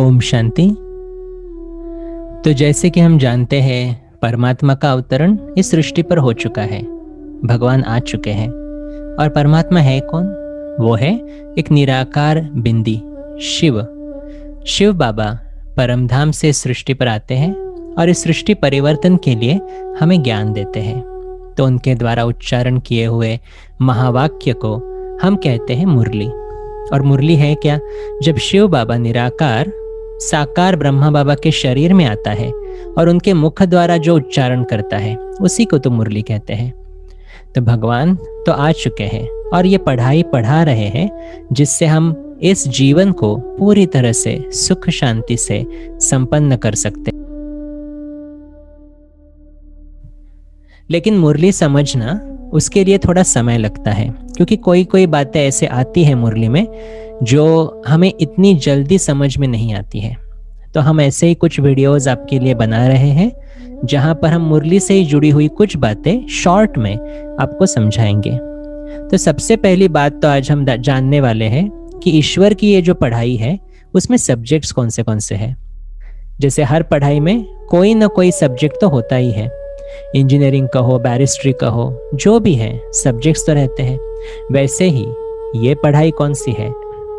ओम शांति। तो जैसे कि हम जानते हैं परमात्मा का अवतरण इस सृष्टि पर हो चुका है, भगवान आ चुके हैं। और परमात्मा है कौन? वो है एक निराकार बिंदी शिव। शिव बाबा परमधाम से इस सृष्टि पर आते हैं और इस सृष्टि परिवर्तन के लिए हमें ज्ञान देते हैं। तो उनके द्वारा उच्चारण किए हुए महावाक्य को हम कहते हैं मुरली। और मुरली है क्या? जब शिव बाबा निराकार साकार ब्रह्मा बाबा के शरीर में आता है और उनके मुख द्वारा जो उच्चारण करता है उसी को तो मुरली कहते हैं। तो भगवान तो आ चुके हैं और ये पढ़ाई पढ़ा रहे हैं जिससे हम इस जीवन को पूरी तरह से सुख शांति से संपन्न कर सकते हैं। लेकिन मुरली समझना उसके लिए थोड़ा समय लगता है, क्योंकि कोई कोई बातें ऐसे आती है मुरली में जो हमें इतनी जल्दी समझ में नहीं आती है। तो हम ऐसे ही कुछ वीडियोस आपके लिए बना रहे हैं जहां पर हम मुरली से ही जुड़ी हुई कुछ बातें शॉर्ट में आपको समझाएंगे। तो सबसे पहली बात तो आज हम जानने वाले हैं कि ईश्वर की ये जो पढ़ाई है उसमें सब्जेक्ट्स कौन से हैं। जैसे हर पढ़ाई में कोई ना कोई सब्जेक्ट तो होता ही है, इंजीनियरिंग का हो, बैरिस्ट्री का हो, जो भी है सब्जेक्ट्स तो रहते हैं। वैसे ही ये पढ़ाई कौन सी है?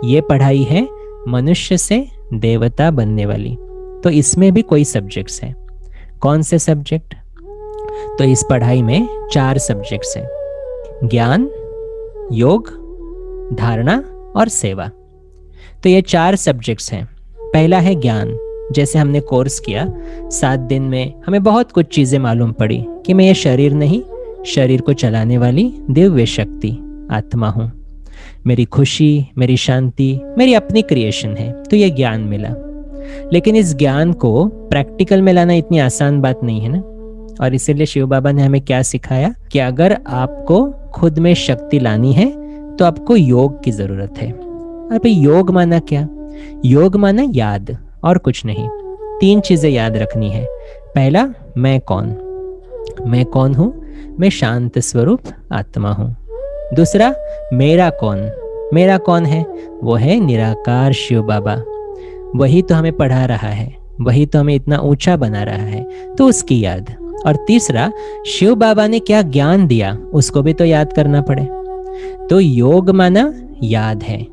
ये पढ़ाई है मनुष्य से देवता बनने वाली। तो इसमें भी कोई सब्जेक्ट्स हैं। कौन से सब्जेक्ट? तो इस पढ़ाई में 4 सब्जेक्ट्स हैं: ज्ञान, योग, धारणा और सेवा। तो ये 4 सब्जेक्ट्स हैं। पहला है ज्ञान। जैसे हमने कोर्स किया 7 दिन में हमें बहुत कुछ चीजें मालूम पड़ी कि मैं ये शरीर नहीं, शरीर को चलाने वाली दिव्य शक्ति आत्मा हूं। मेरी खुशी, मेरी शांति मेरी अपनी क्रिएशन है। तो ये ज्ञान मिला। लेकिन इस ज्ञान को प्रैक्टिकल में लाना इतनी आसान बात नहीं है ना। और इसीलिए शिव बाबा ने हमें क्या सिखाया कि अगर आपको खुद में शक्ति लानी है तो आपको योग की जरूरत है। और भाई योग माना क्या? योग माना याद और कुछ नहीं। 3 चीजें याद रखनी है। पहला, मैं कौन? मैं कौन हूं? मैं शांत स्वरूप आत्मा हूं। दूसरा, मेरा कौन? मेरा कौन है? वो है निराकार शिव बाबा। वही तो हमें पढ़ा रहा है, वही तो हमें इतना ऊंचा बना रहा है, तो उसकी याद। और तीसरा, शिव बाबा ने क्या ज्ञान दिया उसको भी तो याद करना पड़े। तो योग माना याद है।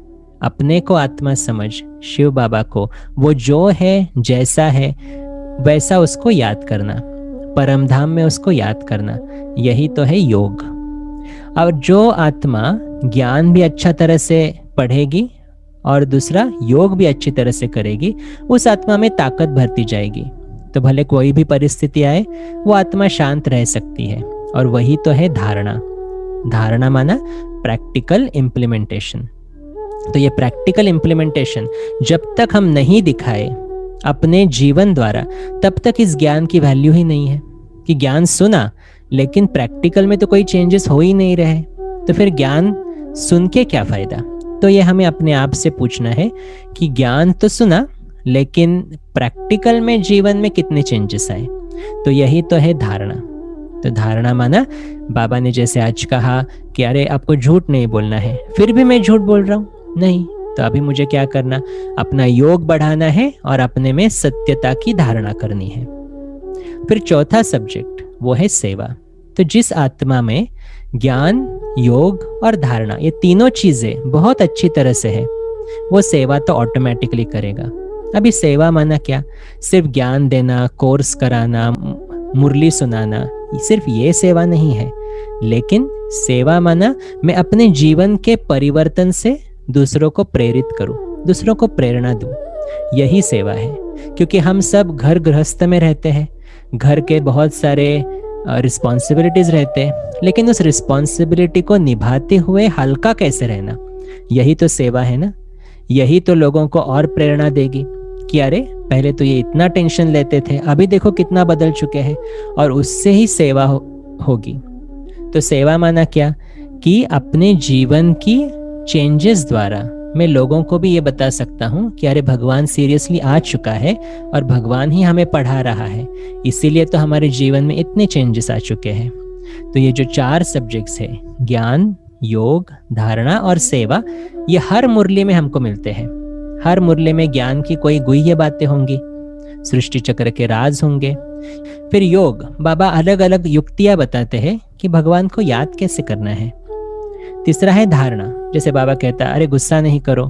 अपने को आत्मा समझ, शिव बाबा को वो जो है जैसा है वैसा उसको याद करना, परमधाम में उसको याद करना, यही तो है योग। और जो आत्मा ज्ञान भी अच्छा तरह से पढ़ेगी और दूसरा योग भी अच्छी तरह से करेगी, उस आत्मा में ताकत भरती जाएगी। तो भले कोई भी परिस्थिति आए वो आत्मा शांत रह सकती है। और वही तो है धारणा। धारणा माना प्रैक्टिकल इम्प्लीमेंटेशन। तो ये प्रैक्टिकल इम्प्लीमेंटेशन जब तक हम नहीं दिखाए अपने जीवन द्वारा, तब तक इस ज्ञान की वैल्यू ही नहीं है। कि ज्ञान सुना लेकिन प्रैक्टिकल में तो कोई चेंजेस हो ही नहीं रहे, तो फिर ज्ञान सुन के क्या फायदा? तो ये हमें अपने आप से पूछना है कि ज्ञान तो सुना लेकिन प्रैक्टिकल में जीवन में कितने चेंजेस आए। तो यही तो है धारणा। तो धारणा माना बाबा ने जैसे आज कहा कि अरे आपको झूठ नहीं बोलना है, फिर भी मैं झूठ बोल रहा हूं नहीं, तो अभी मुझे क्या करना? अपना योग बढ़ाना है और अपने में सत्यता की धारणा करनी है। फिर चौथा सब्जेक्ट वो है सेवा। तो जिस आत्मा में ज्ञान, योग और धारणा ये तीनों चीजें बहुत अच्छी तरह से है, वो सेवा तो ऑटोमेटिकली करेगा। अभी सेवा माना क्या? सिर्फ ज्ञान देना, कोर्स कराना, मुरली सुनाना, सिर्फ ये सेवा नहीं है। लेकिन सेवा माना मैं अपने जीवन के परिवर्तन से दूसरों को प्रेरित करूं, दूसरों को प्रेरणा दूं, यही सेवा है। क्योंकि हम सब घर गृहस्थ में रहते हैं, घर के बहुत सारे रिस्पॉन्सिबिलिटीज रहते हैं, लेकिन उस रिस्पॉन्सिबिलिटी को निभाते हुए हल्का कैसे रहना, यही तो सेवा है ना। यही तो लोगों को और प्रेरणा देगी कि अरे पहले तो ये इतना टेंशन लेते थे, अभी देखो कितना बदल चुके हैं, और उससे ही सेवा होगी। तो सेवा माना क्या? कि अपने जीवन की चेंजेस द्वारा मैं लोगों को भी ये बता सकता हूँ कि अरे भगवान सीरियसली आ चुका है और भगवान ही हमें पढ़ा रहा है, इसीलिए तो हमारे जीवन में इतने चेंजेस आ चुके हैं। तो ये जो 4 सब्जेक्ट्स है, ज्ञान, योग, धारणा और सेवा, ये हर मुरली में हमको मिलते हैं। हर मुरली में ज्ञान की कोई गुह्य बातें होंगी, सृष्टि चक्र के राज होंगे। फिर योग, बाबा अलग अलग युक्तियां बताते हैं कि भगवान को याद कैसे करना है। तीसरा है धारणा, जैसे बाबा कहता है अरे गुस्सा नहीं करो,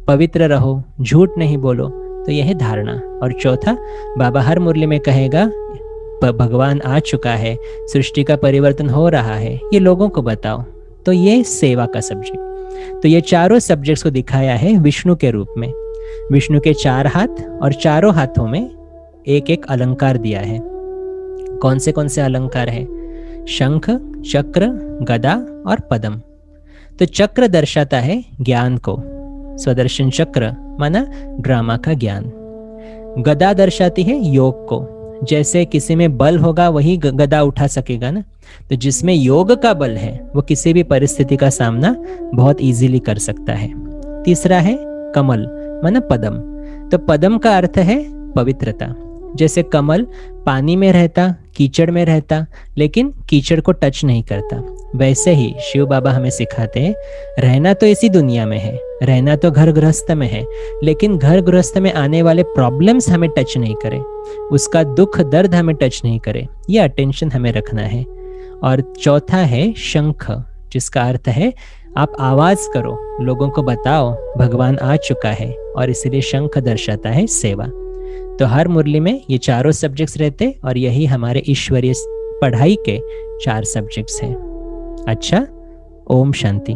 पवित्र रहो, झूठ नहीं बोलो, तो यह है धारणा। और चौथा, बाबा हर मुरली में कहेगा भगवान आ चुका है, सृष्टि का परिवर्तन हो रहा है, ये लोगों को बताओ। तो ये सेवा का सब्जेक्ट। तो ये चारों सब्जेक्ट्स को दिखाया है विष्णु के रूप में। विष्णु के 4 हाथ और चारों हाथों में एक एक अलंकार दिया है। कौन से अलंकार है? शंख, चक्र, गदा और पद्म। तो चक्र दर्शाता है ज्ञान को, स्वदर्शन चक्र माना ड्रामा का ज्ञान। गदा दर्शाती है योग को, जैसे किसी में बल होगा वही गदा उठा सकेगा ना, तो जिसमें योग का बल है वो किसी भी परिस्थिति का सामना बहुत इजीली कर सकता है। तीसरा है कमल माना पद्म। तो पद्म का अर्थ है पवित्रता। जैसे कमल पानी में रहता, कीचड़ में रहता, लेकिन कीचड़ को टच नहीं करता, वैसे ही शिव बाबा हमें सिखाते हैं रहना तो इसी दुनिया में है, रहना तो घर गृहस्थ में है, लेकिन घर गृहस्थ में आने वाले प्रॉब्लम्स हमें टच नहीं करे, उसका दुख दर्द हमें टच नहीं करे, ये अटेंशन हमें रखना है। और चौथा है शंख, जिसका अर्थ है आप आवाज करो, लोगों को बताओ भगवान आ चुका है, और इसलिए शंख दर्शाता है सेवा। तो हर मुरली में ये चारों सब्जेक्ट्स रहते और यही हमारे ईश्वरीय पढ़ाई के 4 सब्जेक्ट्स हैं। अच्छा, ओम शांति।